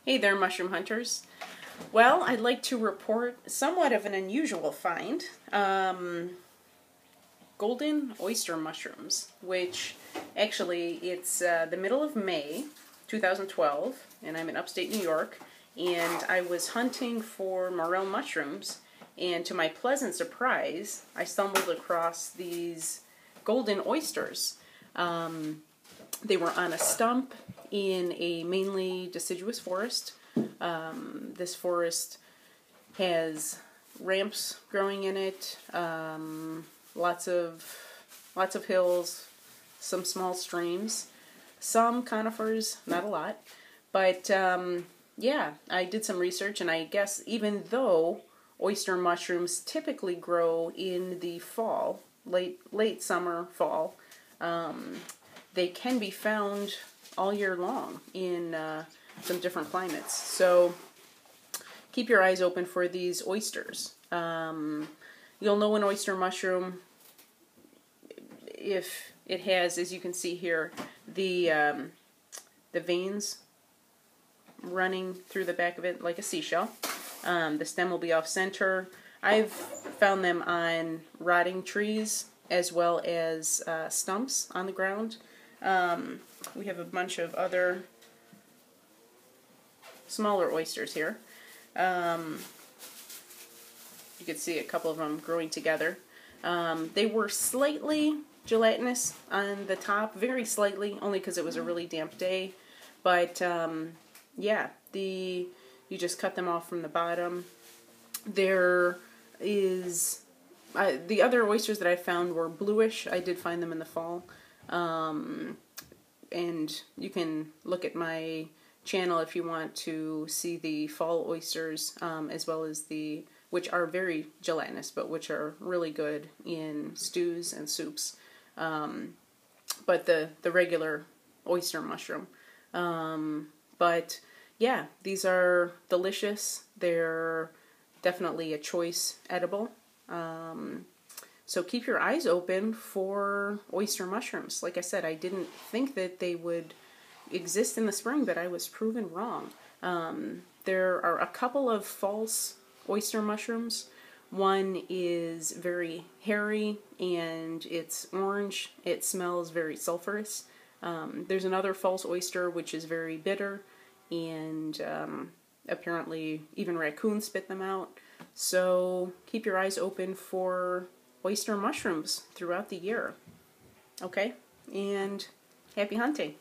Hey there, mushroom hunters. Well, I'd like to report somewhat of an unusual find. Golden oyster mushrooms, which actually it's the middle of May 2012, and I'm in upstate New York, and I was hunting for morel mushrooms, and to my pleasant surprise, I stumbled across these golden oysters. They were on a stump in a mainly deciduous forest. This forest has ramps growing in it, lots of hills, some small streams, some conifers, not a lot. But yeah, I did some research, and I guess even though oyster mushrooms typically grow in the fall, late summer, fall, they can be found all year long in some different climates. So keep your eyes open for these oysters. You'll know an oyster mushroom if it has, as you can see here, the veins running through the back of it like a seashell. The stem will be off center. I've found them on rotting trees as well as stumps on the ground. We have a bunch of other smaller oysters here. You can see a couple of them growing together. They were slightly gelatinous on the top, very slightly, only because it was a really damp day. But yeah, you just cut them off from the bottom. There is the other oysters that I found were bluish. I did find them in the fall. And you can look at my channel if you want to see the fall oysters, as well as which are very gelatinous, but which are really good in stews and soups. But the regular oyster mushroom. But yeah, these are delicious. They're definitely a choice edible. So keep your eyes open for oyster mushrooms. Like I said, I didn't think that they would exist in the spring, but I was proven wrong. There are a couple of false oyster mushrooms. One is very hairy and it's orange. It smells very sulfurous. There's another false oyster which is very bitter, and apparently even raccoons spit them out. So keep your eyes open for oyster mushrooms throughout the year. Okay? And happy hunting.